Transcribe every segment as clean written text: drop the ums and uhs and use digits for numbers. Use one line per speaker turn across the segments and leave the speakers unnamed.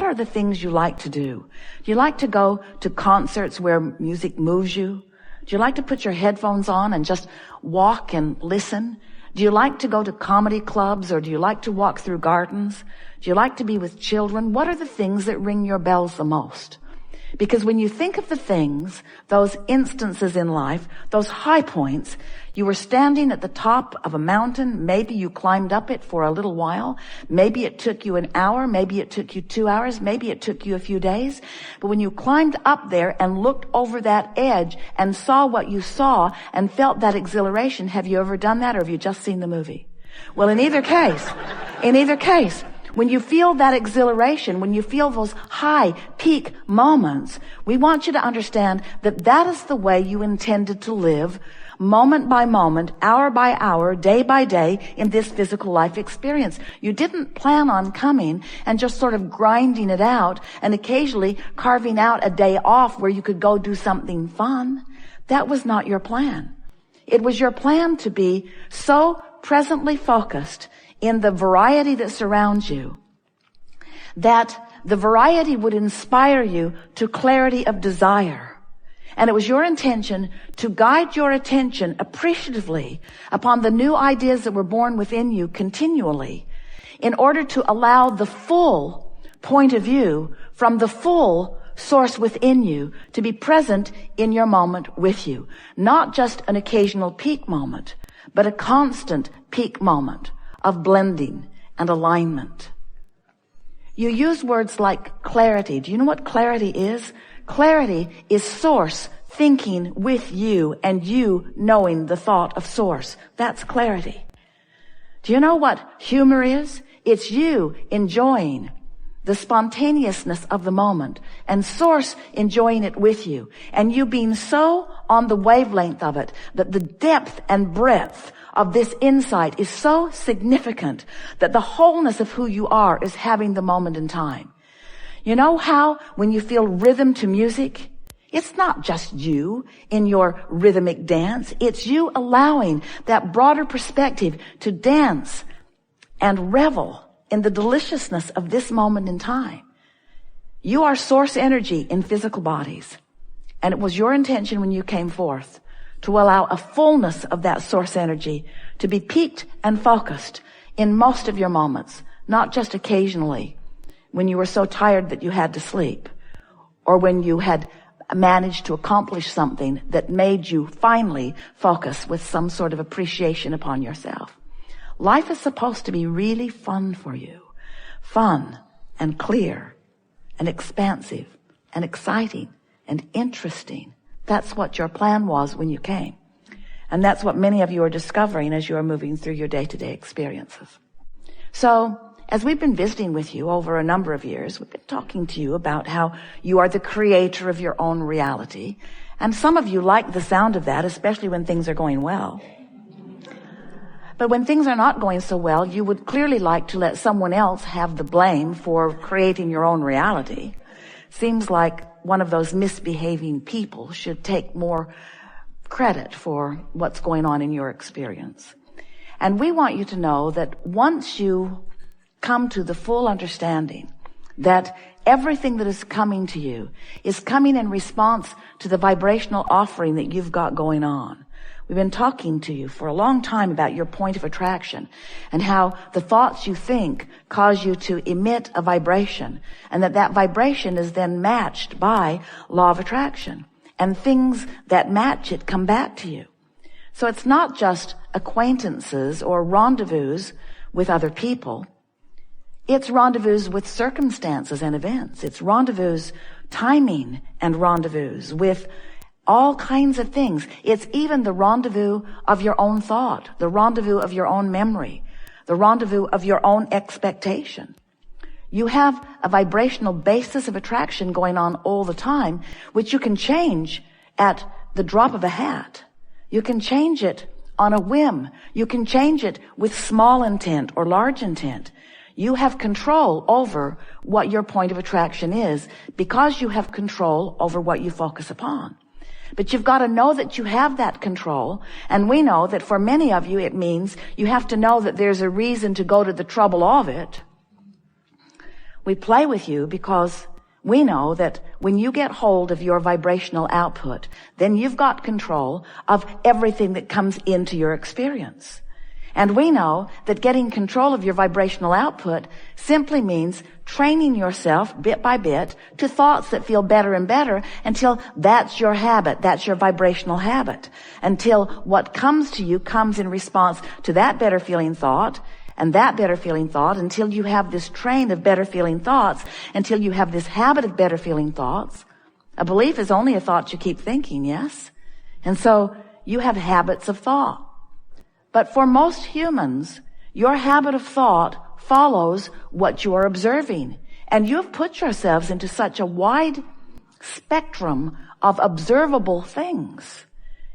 are the things you like to do? Do you like to go to concerts where music moves you? Do you like to put your headphones on and just walk and listen? Do you like to go to comedy clubs, or do you like to walk through gardens? Do you like to be with children? What are the things that ring your bells the most? Because when you think of the things, those instances in life, those high points, you were standing at the top of a mountain, maybe you climbed up it for a little while, maybe it took you an hour, maybe it took you 2 hours, maybe it took you a few days. But when you climbed up there and looked over that edge and saw what you saw and felt that exhilaration, have you ever done that, or have you just seen the movie? Well, in either case, when you feel that exhilaration, when you feel those high peak moments, we want you to understand that that is the way you intended to live, moment by moment, hour by hour, day by day, in this physical life experience. You didn't plan on coming and just sort of grinding it out and occasionally carving out a day off where you could go do something fun. That was not your plan. It was your plan to be so presently focused in the variety that surrounds you, that the variety would inspire you to clarity of desire. And it was your intention to guide your attention appreciatively upon the new ideas that were born within you continually, in order to allow the full point of view from the full source within you to be present in your moment with you. Not just an occasional peak moment, but a constant peak moment of blending and alignment. You use words like clarity. Do you know what clarity is? Clarity is source thinking with you and you knowing the thought of source. That's clarity. Do you know what humor is? It's you enjoying the spontaneousness of the moment and source enjoying it with you, and you being so on the wavelength of it that the depth and breadth of this insight is so significant that the wholeness of who you are is having the moment in time. You know how when you feel rhythm to music, it's not just you in your rhythmic dance, it's you allowing that broader perspective to dance and revel in the deliciousness of this moment in time. You are source energy in physical bodies, and it was your intention when you came forth to allow a fullness of that source energy to be peaked and focused in most of your moments, not just occasionally when you were so tired that you had to sleep, or when you had managed to accomplish something that made you finally focus with some sort of appreciation upon yourself. Life is supposed to be really fun for you. Fun and clear and expansive and exciting and interesting. That's what your plan was when you came. And that's what many of you are discovering as you are moving through your day-to-day experiences. So, as we've been visiting with you over a number of years, we've been talking to you about how you are the creator of your own reality. And some of you like the sound of that, especially when things are going well. But when things are not going so well, you would clearly like to let someone else have the blame for creating your own reality. Seems like one of those misbehaving people should take more credit for what's going on in your experience. And we want you to know that once you come to the full understanding that everything that is coming to you is coming in response to the vibrational offering that you've got going on. We've been talking to you for a long time about your point of attraction and how the thoughts you think cause you to emit a vibration, and that vibration is then matched by law of attraction, and things that match it come back to you. So it's not just acquaintances or rendezvous with other people. It's rendezvous with circumstances and events. It's rendezvous, timing and rendezvous with all kinds of things. It's even the rendezvous of your own thought, the rendezvous of your own memory, the rendezvous of your own expectation. You have a vibrational basis of attraction going on all the time, which you can change at the drop of a hat. You can change it on a whim. You can change it with small intent or large intent. You have control over what your point of attraction is because you have control over what you focus upon. But you've got to know that you have that control, and we know that for many of you it means you have to know that there's a reason to go to the trouble of it. We play with you because we know that when you get hold of your vibrational output, then you've got control of everything that comes into your experience. And we know that getting control of your vibrational output simply means training yourself bit by bit to thoughts that feel better and better until that's your habit, that's your vibrational habit. Until what comes to you comes in response to that better feeling thought and that better feeling thought, until you have this train of better feeling thoughts, until you have this habit of better feeling thoughts. A belief is only a thought you keep thinking, yes? And so you have habits of thought. But for most humans, your habit of thought follows what you are observing. And you have put yourselves into such a wide spectrum of observable things.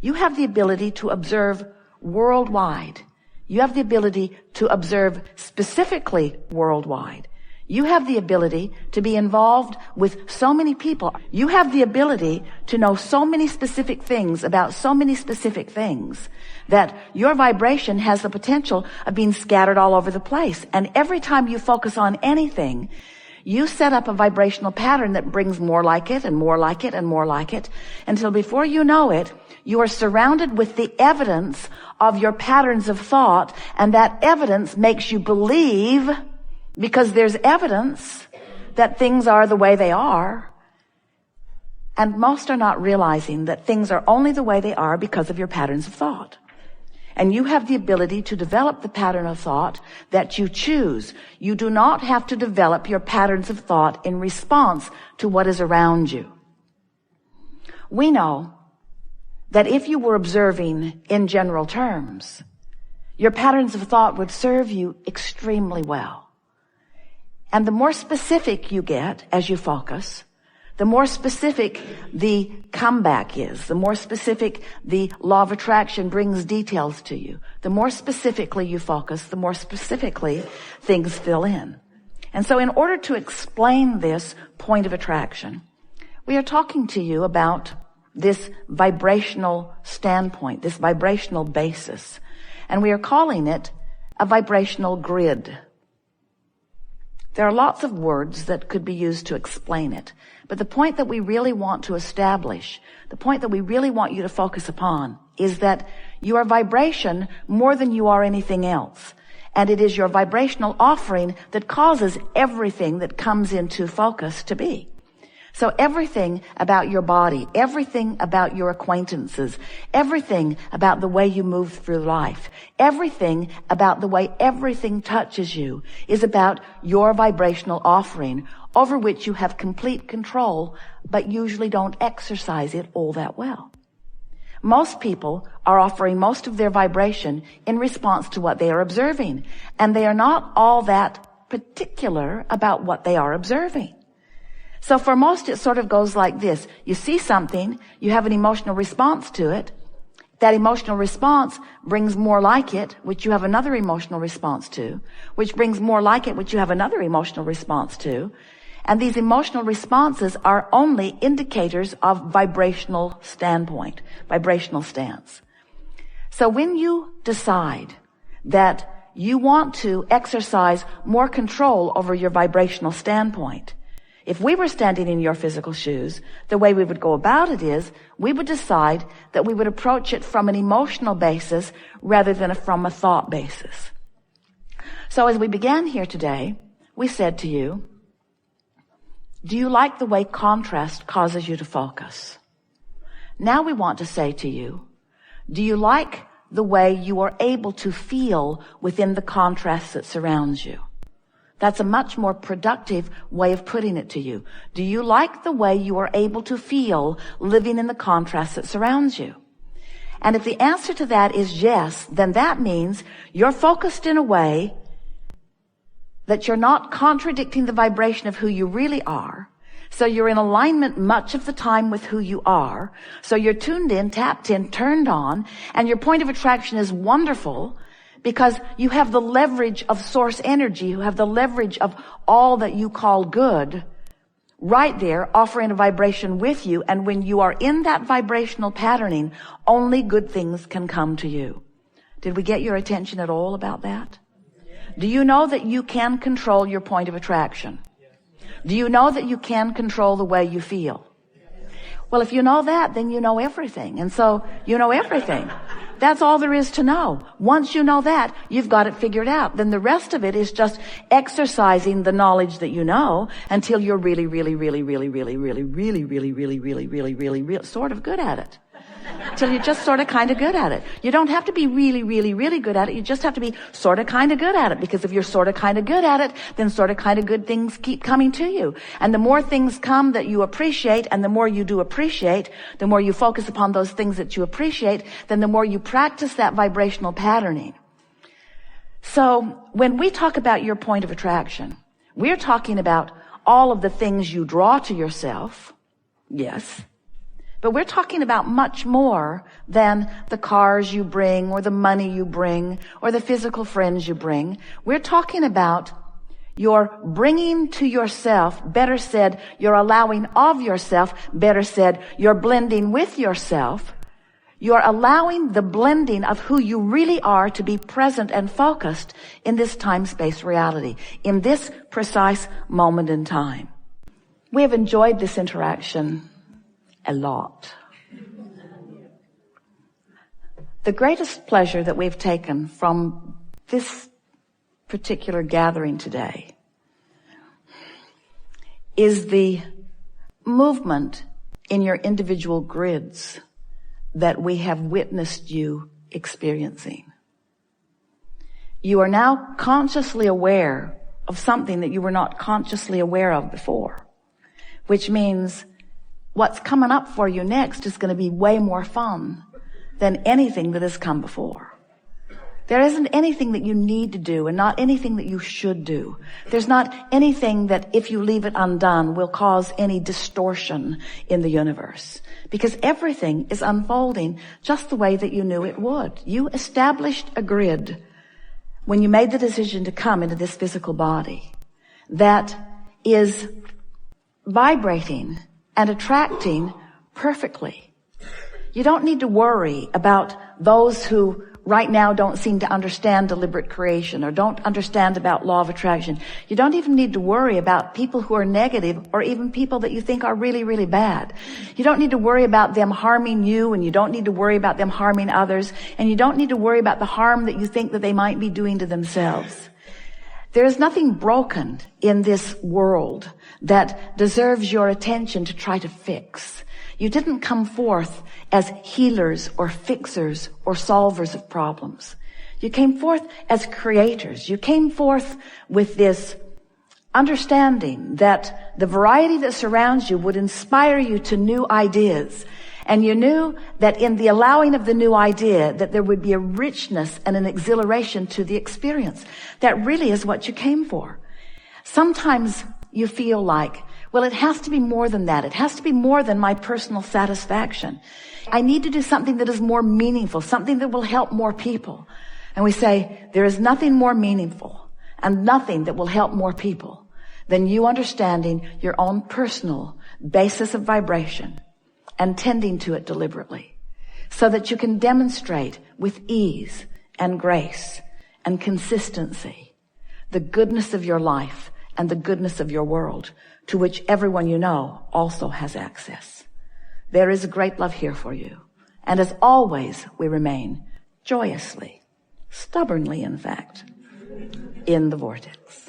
You have the ability to observe worldwide. You have the ability to observe specifically worldwide. You have the ability to be involved with so many people. You have the ability to know so many specific things about so many specific things that your vibration has the potential of being scattered all over the place. And every time you focus on anything, you set up a vibrational pattern that brings more like it and more like it and more like it, until before you know it, you are surrounded with the evidence of your patterns of thought, and that evidence makes you believe, because there's evidence that things are the way they are. And most are not realizing that things are only the way they are because of your patterns of thought. And you have the ability to develop the pattern of thought that you choose. You do not have to develop your patterns of thought in response to what is around you. We know that if you were observing in general terms, your patterns of thought would serve you extremely well. And the more specific you get as you focus, the more specific the comeback is, the more specific the law of attraction brings details to you. The more specifically you focus, the more specifically things fill in. And so in order to explain this point of attraction, we are talking to you about this vibrational standpoint, this vibrational basis. And we are calling it a vibrational grid. There are lots of words that could be used to explain it. But the point that we really want to establish, the point that we really want you to focus upon, is that you are vibration more than you are anything else. And it is your vibrational offering that causes everything that comes into focus to be. So everything about your body, everything about your acquaintances, everything about the way you move through life, everything about the way everything touches you is about your vibrational offering, over which you have complete control, but usually don't exercise it all that well. Most people are offering most of their vibration in response to what they are observing, and they are not all that particular about what they are observing. So for most, it sort of goes like this. You see something, you have an emotional response to it. That emotional response brings more like it, which you have another emotional response to, which brings more like it, which you have another emotional response to. And these emotional responses are only indicators of vibrational standpoint, vibrational stance. So when you decide that you want to exercise more control over your vibrational standpoint, if we were standing in your physical shoes, the way we would go about it is we would decide that we would approach it from an emotional basis rather than from a thought basis. So as we began here today, we said to you, do you like the way contrast causes you to focus? Now we want to say to you, do you like the way you are able to feel within the contrast that surrounds you? That's a much more productive way of putting it to you. Do you like the way you are able to feel living in the contrast that surrounds you? And if the answer to that is yes, then that means you're focused in a way that you're not contradicting the vibration of who you really are. So you're in alignment much of the time with who you are. So you're tuned in, tapped in, turned on, and your point of attraction is wonderful, because you have the leverage of source energy, you have the leverage of all that you call good right there, offering a vibration with you. And when you are in that vibrational patterning, only good things can come to you. Did we get your attention at all about that? Do you know that you can control your point of attraction? Do you know that you can control the way you feel? Well, if you know that, then you know everything. And so you know everything. That's all there is to know. Once you know that, you've got it figured out. Then the rest of it is just exercising the knowledge that you know until you're really sort of good at it. Till you're just sort of kind of good at it. You don't have to be really good at it. You just have to be sort of kind of good at it. Because if you're sort of kind of good at it, then sort of kind of good things keep coming to you. And the more things come that you appreciate, and the more you do appreciate, the more you focus upon those things that you appreciate, then the more you practice that vibrational patterning. So when we talk about your point of attraction, we're talking about all of the things you draw to yourself. Yes. But we're talking about much more than the cars you bring or the money you bring or the physical friends you bring. We're talking about your bringing to yourself, better said, your allowing of yourself, better said, your blending with yourself. You're allowing the blending of who you really are to be present and focused in this time-space reality, in this precise moment in time. We have enjoyed this interaction a lot. The greatest pleasure that we've taken from this particular gathering today is the movement in your individual grids that we have witnessed you experiencing. You are now consciously aware of something that you were not consciously aware of before, which means what's coming up for you next is going to be way more fun than anything that has come before. There isn't anything that you need to do and not anything that you should do. There's not anything that if you leave it undone will cause any distortion in the universe, because everything is unfolding just the way that you knew it would. You established a grid when you made the decision to come into this physical body that is vibrating and attracting perfectly. You don't need to worry about those who right now don't seem to understand deliberate creation or don't understand about law of attraction. You don't even need to worry about people who are negative or even people that you think are really bad. You don't need to worry about them harming you, and you don't need to worry about them harming others, and you don't need to worry about the harm that you think that they might be doing to themselves. There is nothing broken in this world that deserves your attention to try to fix. You didn't come forth as healers or fixers or solvers of problems. You came forth as creators. You came forth with this understanding that the variety that surrounds you would inspire you to new ideas. And you knew that in the allowing of the new idea, that there would be a richness and an exhilaration to the experience. That really is what you came for. Sometimes you feel like, well, it has to be more than that. It has to be more than my personal satisfaction. I need to do something that is more meaningful, something that will help more people. And we say, there is nothing more meaningful and nothing that will help more people than you understanding your own personal basis of vibration and tending to it deliberately, so that you can demonstrate with ease and grace and consistency the goodness of your life and the goodness of your world, to which everyone you know also has access. There is a great love here for you. And as always, we remain joyously, stubbornly in fact, in the vortex.